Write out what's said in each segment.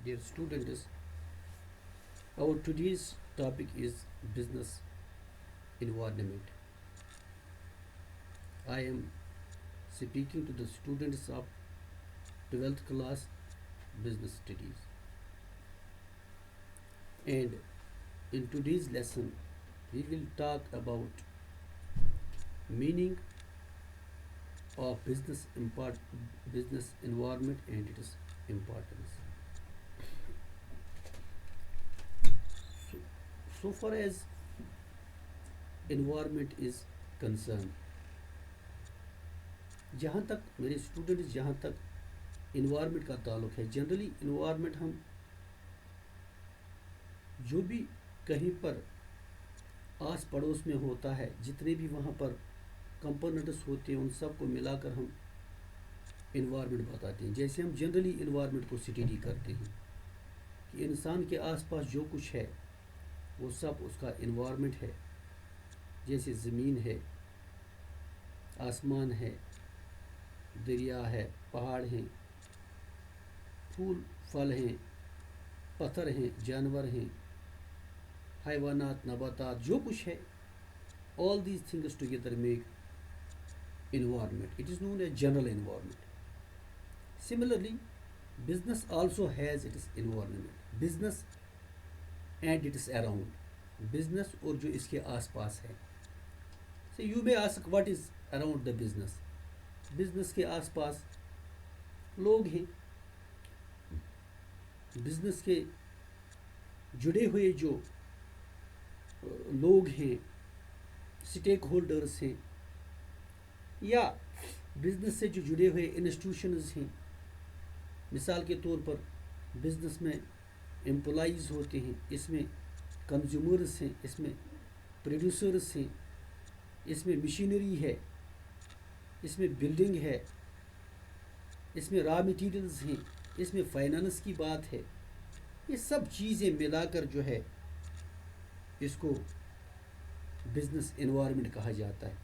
dear students. Our today's topic is business environment. I am speaking to the students of 12th class business studies. And in today's lesson, we will talk about meaning of business environment and its importance. So, so far as environment is concerned, جہاں تک میرے students جہاں تک environment کا تعلق ہے، generally environment ہم جو بھی کہیں پر آس پڑوس میں ہوتا ہے، جتنے بھی وہاں پر کمپوننٹس ہوتے ہیں ان سب کو ملا کر ہم انوائرمنٹ بتاتے ہیں. جیسے ہم جنرلی انوائرمنٹ کو اسٹڈی کرتے ہیں کہ انسان کے آس پاس جو کچھ ہے وہ سب اس کا انوائرمنٹ ہے. جیسے زمین ہے، آسمان ہے، دریا ہے، پہاڑ ہیں، پھول پھل ہیں، پتھر ہیں، جانور ہیں، حیوانات، نباتات، جو کچھ ہے. all these things together make environment. It is known as general environment. Similarly, business also has its environment. Business and its around. Business اور جو اس کے آس پاس ہے. So you may ask what is around the business. Business کے آس پاس لوگ ہیں، business کے جڑے ہوئے جو لوگ ہیں، سٹیک ہولڈرز ہیں، یا بزنس سے جو جڑے ہوئے انسٹیٹیوشنز ہیں. مثال کے طور پر بزنس میں امپلائیز ہوتے ہیں، اس میں کنزیومرز ہیں، اس میں پروڈیوسرز ہیں، اس میں مشینری ہے، اس میں بلڈنگ ہے، اس میں را میٹیریلز ہیں، اس میں فائنانس کی بات ہے. یہ سب چیزیں ملا کر جو ہے اس کو بزنس انوائرمنٹ کہا جاتا ہے.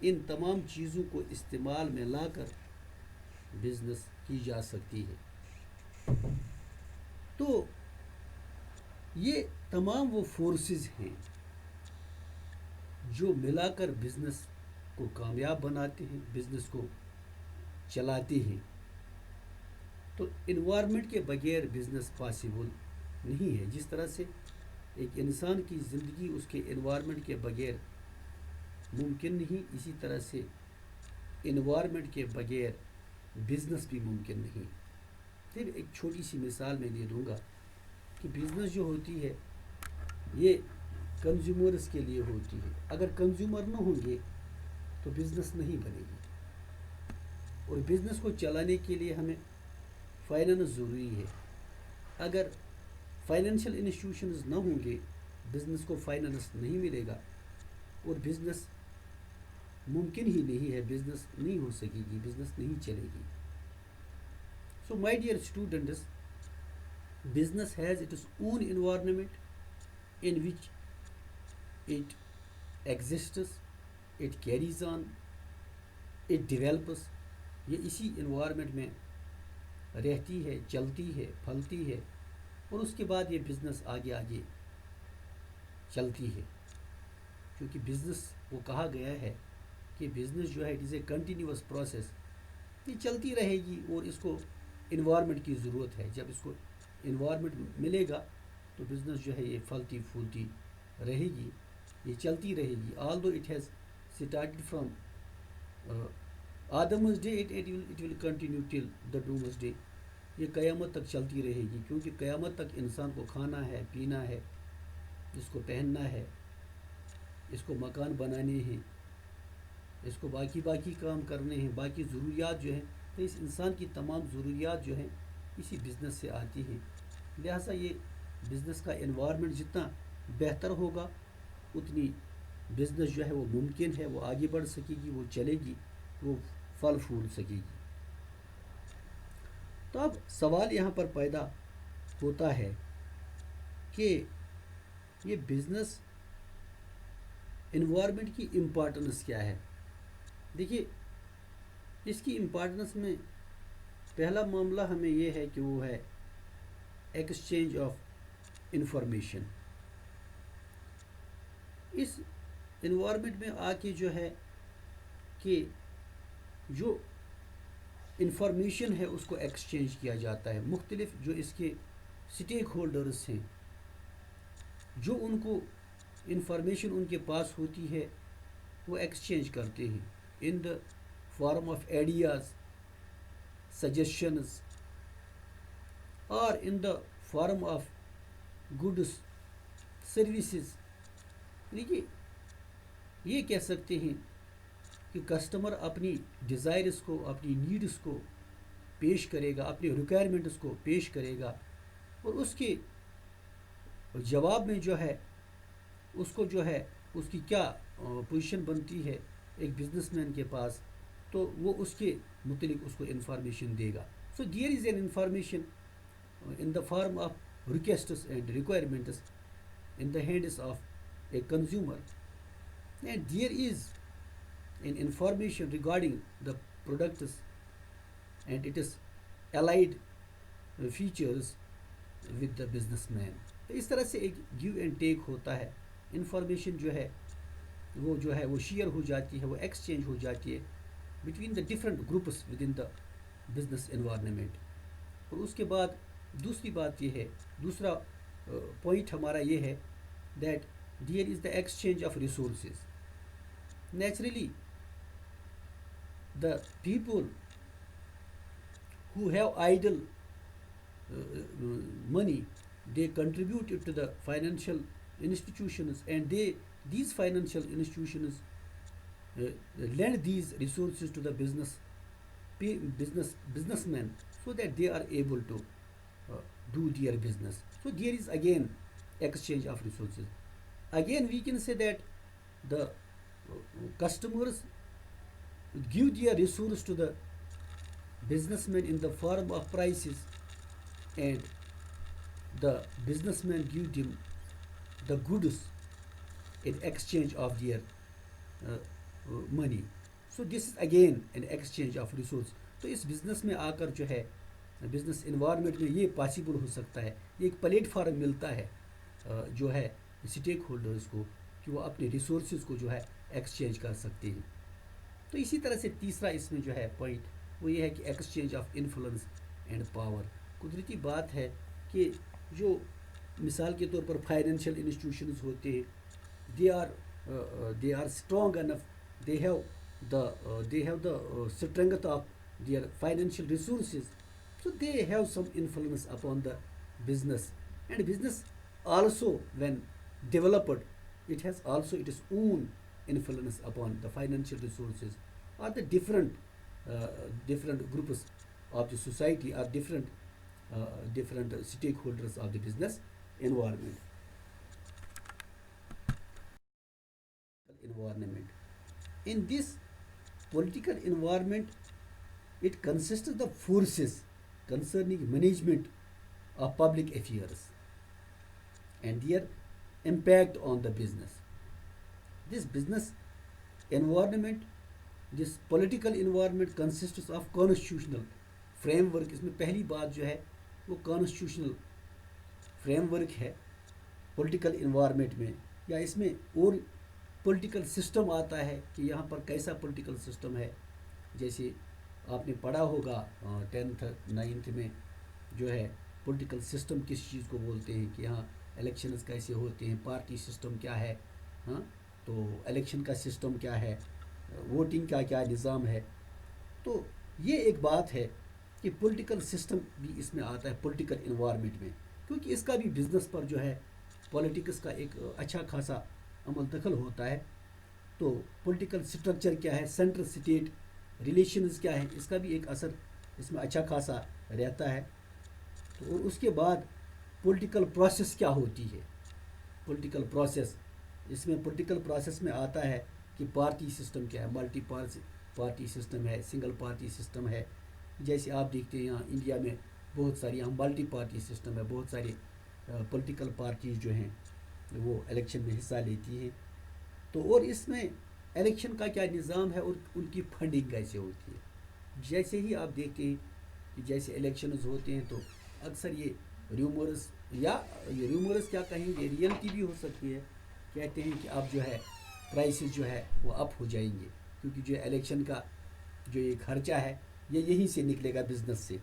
ان تمام چیزوں کو استعمال میں لا کر بزنس کی جا سکتی ہے. تو یہ تمام وہ فورسز ہیں جو ملا کر بزنس کو کامیاب بناتے ہیں، بزنس کو چلاتے ہیں. تو انوائرمنٹ کے بغیر بزنس پاسبل نہیں ہے. جس طرح سے ایک انسان کی زندگی اس کے انوائرمنٹ کے بغیر ممکن نہیں، اسی طرح سے انوائرمنٹ کے بغیر بزنس بھی ممکن نہیں. پھر ایک چھوٹی سی مثال میں دے دوں گا کہ بزنس جو ہوتی ہے یہ کنزیومرز کے لیے ہوتی ہے. اگر کنزیومر نہ ہوں گے تو بزنس نہیں بنے گی. اور بزنس کو چلانے کے لیے ہمیں فائنانس ضروری ہے. اگر فائنینشیل انسٹیٹیوشنز نہ ہوں گے بزنس کو فائنانس نہیں ملے گا اور بزنس ممکن ہی نہیں ہے، بزنس نہیں ہو سکے گی، بزنس نہیں چلے گی. So my dear students, business has its own environment in which it exists, it carries on, it develops. یہ اسی انوائرمنٹ میں رہتی ہے، چلتی ہے، پھلتی ہے، اور اس کے بعد یہ بزنس آگے آگے چلتی ہے. کیونکہ بزنس وہ کہا گیا ہے کہ بزنس جو ہے it is a continuous process. یہ چلتی رہے گی اور اس کو انوائرمنٹ کی ضرورت ہے. جب اس کو انوائرمنٹ ملے گا تو بزنس جو ہے یہ پھلتی پھولتی رہے گی، یہ چلتی رہے گی. Although it has started from Adam's day it will continue till the doomsday. یہ قیامت تک چلتی رہے گی، کیونکہ قیامت تک انسان کو کھانا ہے، پینا ہے، اس کو پہننا ہے، اس کو مکان بنانے ہیں، اس کو باقی کام کرنے ہیں، باقی ضروریات جو ہیں. تو اس انسان کی تمام ضروریات جو ہیں اسی بزنس سے آتی ہیں. لہٰذا یہ بزنس کا انوائرمنٹ جتنا بہتر ہوگا اتنی بزنس جو ہے وہ ممکن ہے، وہ آگے بڑھ سکے گی، وہ چلے گی، وہ پھل پھول سکے گی. تو اب سوال یہاں پر پیدا ہوتا ہے کہ یہ بزنس انوائرمنٹ کی امپارٹنس کیا ہے. دیکھیے اس کی امپارٹنس میں پہلا معاملہ ہمیں یہ ہے کہ وہ ہے exchange of information. اس انوائرمنٹ میں آ کے جو ہے کہ جو انفارمیشن ہے اس کو ایکسچینج کیا جاتا ہے. مختلف جو اس کے اسٹیک ہولڈرس ہیں جو ان کو انفارمیشن ان کے پاس ہوتی ہے وہ ایکسچینج کرتے ہیں in the form of ideas, suggestions, اور in the form of goods, services. یعنی کہ یہ کہہ سکتے ہیں کہ کسٹمر اپنی ڈیزائرس کو, اپنی نیڈس کو پیش کرے گا, اپنی ریکوائرمنٹس کو پیش کرے گا, اور اس کے جواب میں جو ہے اس کو جو ہے اس کی کیا پوزیشن بنتی ہے ایک بزنس مین کے پاس, تو وہ اس کے متعلق اس کو انفارمیشن دے گا. So there is an information in the form of requests and requirements in the hands of a consumer, and there is an information regarding the products and its allied features with the businessman. تو اس طرح سے ایک give and take ہوتا ہے. Information جو ہے وہ share ہو جاتی ہے, وہ ایکسچینج ہو جاتی ہے between the different groups with in the business environment. اور اس کے بعد دوسری بات یہ ہے, دوسرا پوائنٹ ہمارا یہ ہے that there is the exchange of resources. Naturally the people who have idle money, they contribute it to the financial institutions, and these financial institutions lend these resources to the businessmen so that they are able to do their business. So there is again exchange of resources. Again we can say that the customers give their resource to the businessman in the form of prices, and the businessman give them the goods in exchange of their money. So this is again an exchange of resource. تو اس business میں آ کر جو ہے business environment میں یہ possible ہو سکتا ہے, یہ ایک پلیٹ فارم ملتا ہے جو ہے اسٹیک ہولڈرز کو کہ وہ اپنے ریسورسز کو جو ہے ایکسچینج کر سکتے ہیں. تو اسی طرح سے تیسرا اس میں جو ہے پوائنٹ وہ یہ ہے کہ exchange of influence and power. قدرتی بات ہے کہ جو مثال کے طور پر فائنینشیل انسٹیٹیوشنز ہوتے ہیں, they are strong enough, they have the strength of their financial resources, so they have some influence upon the business. And business also, when developed, it has also its own influence upon the financial resources or the different groups of the society or different stakeholders of the business environment. In this political environment, it consists of the forces concerning management of public affairs and their impact on the business. This business environment, this political environment consists of constitutional framework. اس میں پہلی بات جو ہے وہ constitutional framework ہے political environment میں, یا اس میں اور پولیٹیکل سسٹم آتا ہے کہ یہاں پر کیسا پولیٹیکل سسٹم ہے. جیسے آپ نے پڑھا ہوگا 10th 9th میں جو ہے پولیٹیکل سسٹم کس چیز کو بولتے ہیں, کہ یہاں الیکشنز کیسے ہوتے ہیں, پارٹی سسٹم کیا ہے, ہاں تو الیکشن کا سسٹم کیا ہے, ووٹنگ کا کیا نظام ہے. تو یہ ایک بات ہے کہ پولیٹیکل سسٹم بھی اس میں آتا ہے پولیٹیکل انوائرمنٹ میں, کیونکہ اس کا بھی بزنس پر جو ہے پولیٹکس کا ایک اچھا خاصا عمل دخل ہوتا ہے. تو پولیٹیکل سٹرکچر کیا ہے, سینٹرل اسٹیٹ ریلیشنز کیا ہے, اس کا بھی ایک اثر اس میں اچھا خاصا رہتا ہے. تو اور اس کے بعد پولیٹیکل پروسیس کیا ہوتی ہے, پولیٹیکل پروسیس, اس میں پولیٹیکل پروسیس میں آتا ہے کہ پارٹی سسٹم کیا ہے, ملٹی پارٹی سسٹم ہے, سنگل پارٹی سسٹم ہے. جیسے آپ دیکھتے ہیں یہاں انڈیا میں بہت ساری یہاں ملٹی پارٹی سسٹم ہے, بہت ساری پولیٹیکل پارٹیز جو ہیں وہ الیکشن میں حصہ لیتی ہیں. تو اور اس میں الیکشن کا کیا نظام ہے اور ان کی فنڈنگ کیسے ہوتی ہے. جیسے ہی آپ دیکھتے ہیں کہ جیسے الیکشنز ہوتے ہیں تو اکثر یہ ریومرس یا ریومرس کیا کہیں گے، ریئلٹی بھی ہو سکتی ہے. کہتے ہیں کہ اب جو ہے پرائسز جو ہے وہ اپ ہو جائیں گے، کیونکہ جو الیکشن کا جو یہ خرچہ ہے یہ یہیں سے نکلے گا بزنس سے.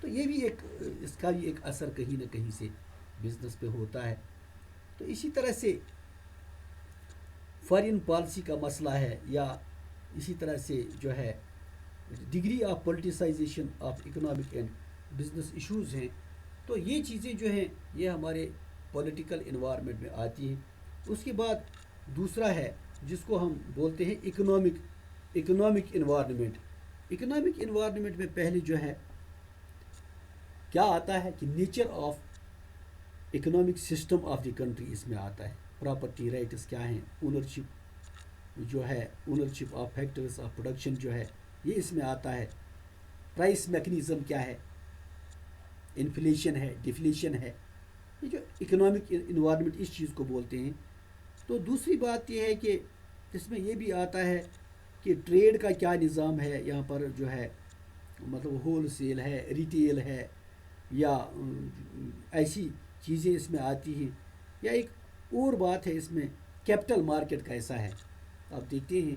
تو یہ بھی ایک اس کا بھی ایک اثر کہیں نہ کہیں سے بزنس پہ ہوتا ہے. تو اسی طرح سے فارن پالیسی کا مسئلہ ہے، یا اسی طرح سے جو ہے degree of politicisation of economic and business issues ہیں. تو یہ چیزیں جو ہیں یہ ہمارے پولیٹیکل انوائرمنٹ میں آتی ہیں. اس کے بعد دوسرا ہے جس کو ہم بولتے ہیں اکنامک انوائرمنٹ. اکنامک انوائرمنٹ میں پہلے جو ہے کیا آتا ہے کہ nature of economic system of the country اس میں آتا ہے. پراپرٹی رائٹس کیا ہیں، اونرشپ جو ہے، ownership of factors of production جو ہے یہ اس میں آتا ہے. پرائس میکنیزم کیا ہے، انفلیشن ہے، ڈیفلیشن ہے. یہ جو اکنامک انوائرمنٹ اس چیز کو بولتے ہیں. تو دوسری بات یہ ہے کہ اس میں یہ بھی آتا ہے کہ ٹریڈ کا کیا نظام ہے یہاں پر جو ہے، مطلب ہول سیل ہے، ریٹیل ہے، یا ایسی چیزیں اس میں آتی ہیں. یا ایک اور بات ہے اس میں کیپٹل مارکیٹ کیسا ہے. آپ دیکھتے ہیں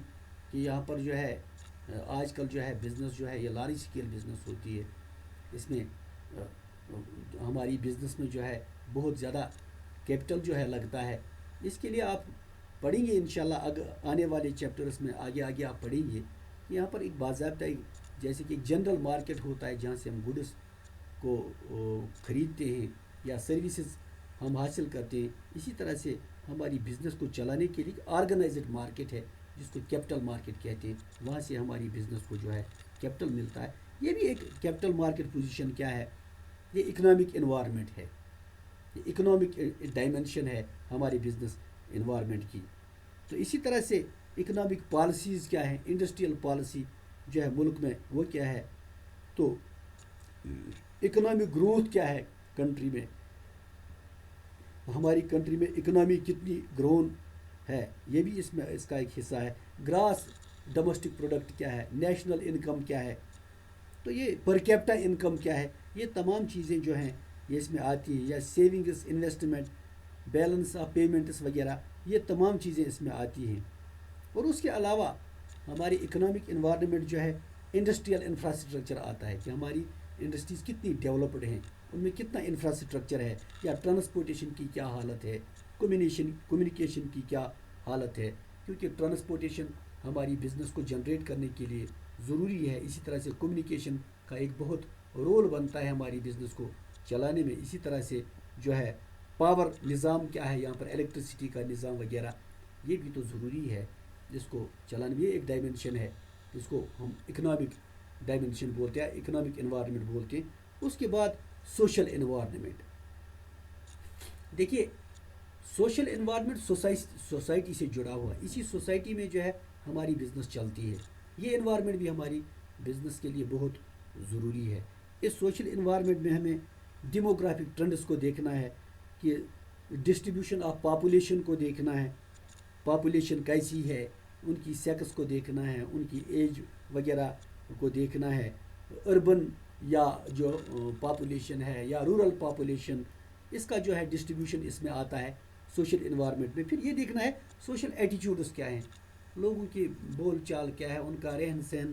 کہ یہاں پر جو ہے آج کل جو ہے بزنس جو ہے یہ لارج اسکیل بزنس ہوتی ہے. اس میں ہماری بزنس میں جو ہے بہت زیادہ کیپٹل جو ہے لگتا ہے. اس کے لیے آپ پڑھیں گے انشاءاللہ اگر آنے والے چیپٹرز میں آگے آپ پڑھیں گے. یہاں پر ایک باضابطہ جیسے کہ ایک جنرل مارکیٹ ہوتا ہے جہاں سے ہم گڈس کو خریدتے ہیں یا سروسز ہم حاصل کرتے ہیں. اسی طرح سے ہماری بزنس کو چلانے کے لیے آرگنائزڈ مارکیٹ ہے جس کو کیپٹل مارکیٹ کہتے ہیں. وہاں سے ہماری بزنس کو جو ہے کیپٹل ملتا ہے. یہ بھی ایک کیپٹل مارکیٹ پوزیشن کیا ہے، یہ اکنامک انوائرمنٹ ہے، یہ اکنامک ڈائمنشن ہے ہماری بزنس انوائرمنٹ کی. تو اسی طرح سے اکنامک پالیسیز کیا ہیں، انڈسٹریل پالیسی جو ہے ملک میں وہ کیا ہے. تو اکنامک گروتھ کیا ہے کنٹری میں، ہماری کنٹری میں اکنامی کتنی گرون ہے یہ بھی اس کا ایک حصہ ہے. گراس ڈومیسٹک پروڈکٹ کیا ہے، نیشنل انکم کیا ہے، تو یہ پر کیپٹا انکم کیا ہے، یہ تمام چیزیں جو ہیں یہ اس میں آتی ہیں. یا savings, investment, balance of payments وغیرہ یہ تمام چیزیں اس میں آتی ہیں. اور اس کے علاوہ ہماری اکنامک انوائرمنٹ جو ہے انڈسٹریل انفراسٹرکچر آتا ہے کہ ہماری انڈسٹریز کتنی ڈیولپڈ ہیں، ان میں کتنا انفراسٹرکچر ہے، یا ٹرانسپورٹیشن کی کیا حالت ہے، کمیونیکیشن کی کیا حالت ہے. کیونکہ ٹرانسپورٹیشن ہماری بزنس کو جنریٹ کرنے کے لیے ضروری ہے. اسی طرح سے کمیونیکیشن کا ایک بہت رول بنتا ہے ہماری بزنس کو چلانے میں. اسی طرح سے جو ہے پاور نظام کیا ہے، یہاں پر الیکٹرسٹی کا نظام وغیرہ یہ بھی تو ضروری ہے جس کو چلانے میں. یہ ایک ڈائمنشن ہے جس کو ہم اکنامک ڈائمنشن بولتے ہیں، اکنامک انوائرمنٹ بولتے ہیں. اس کے بعد سوشل انوائرمنٹ. دیکھیے سوشل انوائرمنٹ سوسائٹی سے جڑا ہوا ہے. اسی سوسائٹی میں جو ہے ہماری بزنس چلتی ہے. یہ انوائرمنٹ بھی ہماری بزنس کے لیے بہت ضروری ہے. اس سوشل انوائرمنٹ میں ہمیں ڈیموگرافک ٹرینڈس کو دیکھنا ہے کہ ڈسٹریبیوشن آف پاپولیشن کو دیکھنا ہے، پاپولیشن کیسی ہے، ان کی سیکس کو دیکھنا ہے، ان کی ایج وغیرہ کو دیکھنا ہے. اربن یا جو پاپولیشن ہے یا رورل پاپولیشن، اس کا جو ہے ڈسٹریبیوشن اس میں آتا ہے سوشل انوائرمنٹ میں. پھر یہ دیکھنا ہے سوشل ایٹیچیوڈس کیا ہیں، لوگوں کی بول چال کیا ہے، ان کا رہن سہن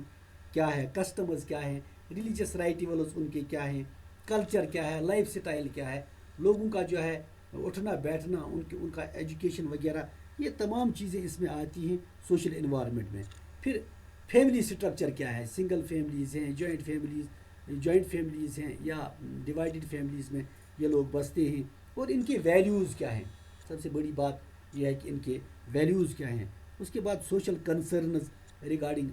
کیا ہے، کسٹمز کیا ہیں، ریلیجیس رائٹیولز ان کے کیا ہیں، کلچر کیا ہے، لائف سٹائل کیا ہے، لوگوں کا جو ہے اٹھنا بیٹھنا، ان کا ایجوکیشن وغیرہ، یہ تمام چیزیں اس میں آتی ہیں سوشل انوائرمنٹ میں. پھر فیملی سٹرکچر کیا ہے، سنگل فیملیز ہیں، جوائنٹ فیملیز ہیں، یا ڈیوائیڈڈ فیملیز میں یہ لوگ بستے ہیں، اور ان کے ویلیوز کیا ہیں. سب سے بڑی بات یہ ہے کہ ان کے ویلیوز کیا ہیں. اس کے بعد سوشل کنسرنز ریگارڈنگ،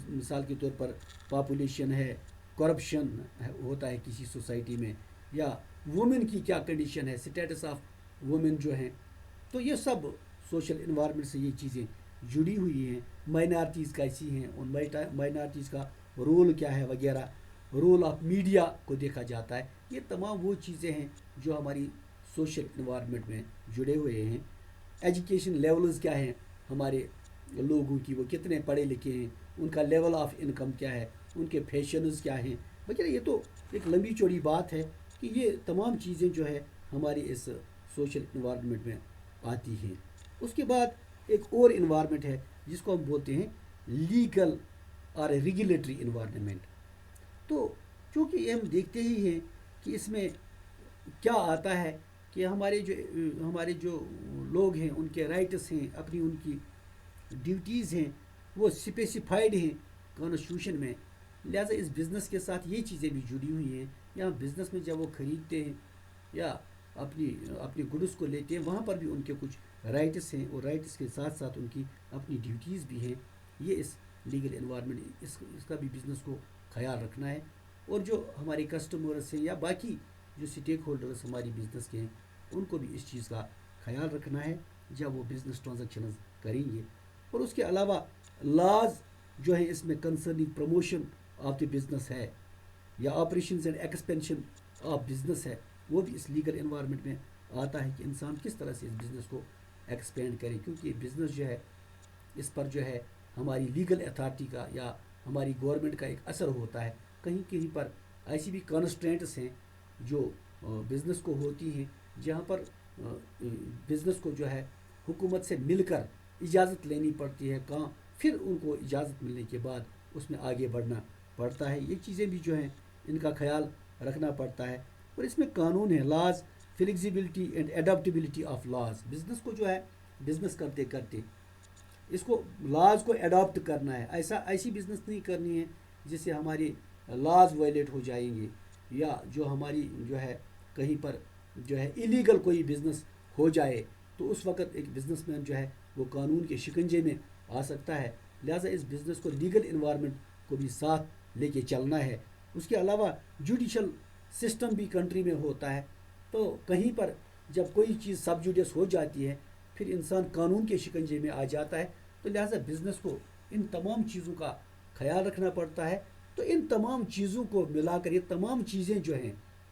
مثال کے طور پر پاپولیشن ہے، کرپشن ہوتا ہے کسی سوسائٹی میں، یا وومن کی کیا کنڈیشن ہے، سٹیٹس آف وومن جو ہیں. تو یہ سب سوشل انوائرمنٹ سے یہ چیزیں جڑی ہوئی ہیں. مائنارٹیز کیسی ہیں، ان مائنارٹیز کا رول کیا ہے وغیرہ. رول آف میڈیا کو دیکھا جاتا ہے. یہ تمام وہ چیزیں ہیں جو ہماری سوشل انوائرمنٹ میں جڑے ہوئے ہیں. ایجوکیشن لیولز کیا ہیں ہمارے لوگوں کی، وہ کتنے پڑھے لکھے ہیں، ان کا لیول آف انکم کیا ہے، ان کے فیشنز کیا ہیں وغیرہ. یہ تو ایک لمبی چوڑی بات ہے کہ یہ تمام چیزیں جو ہے ہماری اس سوشل انوائرمنٹ میں آتی ہیں. اس کے بعد ایک اور انوائرمنٹ ہے جس کو ہم بولتے ہیں لیگل اور ریگولیٹری انوائرمنٹ. تو چونکہ یہ ہم دیکھتے ہی ہیں کہ اس میں کیا آتا ہے کہ ہمارے جو لوگ ہیں ان کے رائٹس ہیں، اپنی ان کی ڈیوٹیز ہیں، وہ اسپیسیفائڈ ہیں کانسٹیٹیوشن میں. لہٰذا اس بزنس کے ساتھ یہ چیزیں بھی جڑی ہوئی ہیں. یہاں بزنس میں جب وہ خریدتے ہیں یا اپنی گڈس کو لیتے ہیں وہاں پر بھی ان کے کچھ رائٹس ہیں، اور رائٹس کے ساتھ ساتھ ان کی اپنی ڈیوٹیز بھی ہیں. یہ اس لیگل انوائرمنٹ اس کا بھی بزنس کو خیال رکھنا ہے. اور جو ہمارے کسٹمرس ہیں یا باقی جو اسٹیک ہولڈرس ہماری بزنس کے ہیں ان کو بھی اس چیز کا خیال رکھنا ہے جب وہ بزنس ٹرانزیکشنز کریں گے. اور اس کے علاوہ لاز جو ہے اس میں concerning promotion of the business ہے یا operations and expansion of business ہے، وہ بھی اس لیگل انوائرمنٹ میں آتا ہے کہ انسان کس طرح سے اس بزنس کو ایکسپینڈ کرے. کیونکہ یہ بزنس جو ہے اس پر جو ہے ہماری لیگل اتھارٹی کا یا ہماری گورنمنٹ کا ایک اثر ہوتا ہے. کہیں کہیں پر ایسی بھی کانسٹرینٹس ہیں جو بزنس کو ہوتی ہیں جہاں پر بزنس کو جو ہے حکومت سے مل کر اجازت لینی پڑتی ہے. کہاں پھر ان کو اجازت ملنے کے بعد اس میں آگے بڑھنا پڑتا ہے. یہ چیزیں بھی جو ہیں ان کا خیال رکھنا پڑتا ہے. اور اس میں قانون ہے، laws, flexibility and adaptability of laws. Business کو جو ہے بزنس کرتے کرتے اس کو لاز کو اڈاپٹ کرنا ہے. ایسی بزنس نہیں کرنی ہے جس سے ہماری لاز وائلیٹ ہو جائیں گے یا جو ہماری جو ہے کہیں پر جو ہے ایلیگل کوئی بزنس ہو جائے تو اس وقت ایک بزنس مین جو ہے وہ قانون کے شکنجے میں آ سکتا ہے. لہٰذا اس بزنس کو لیگل انوائرمنٹ کو بھی ساتھ لے کے چلنا ہے. اس کے علاوہ جوڈیشل سسٹم بھی کنٹری میں ہوتا ہے. تو کہیں پر جب کوئی چیز سب جوڈیس ہو جاتی ہے پھر انسان قانون کے شکنجے میں آ جاتا ہے. تو لہٰذا بزنس کو ان تمام چیزوں کا خیال رکھنا پڑتا ہے. تو ان تمام چیزوں کو ملا کر یہ تمام چیزیں جو ہیں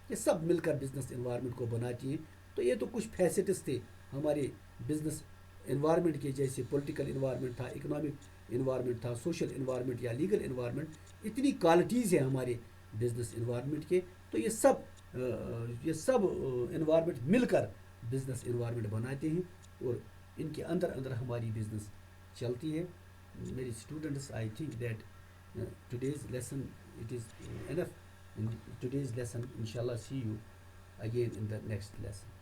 یہ سب مل کر بزنس انوائرمنٹ کو بناتی ہیں. تو یہ تو کچھ فیسٹس تھے ہمارے بزنس انوائرمنٹ کے، جیسے پولیٹیکل انوائرمنٹ تھا، اکنامک انوائرمنٹ تھا، سوشل انوائرمنٹ یا لیگل انوائرمنٹ. اتنی کوالٹیز ہیں ہمارے بزنس انوائرمنٹ کے. تو یہ سب انوائرمنٹ مل کر بزنس انوائرمنٹ بناتے ہیں اور ان کے اندر اندر ہماری بزنس چلتی ہے. میری students I think that today's lesson it is enough in today's lesson. Inshallah, see you again in the next lesson.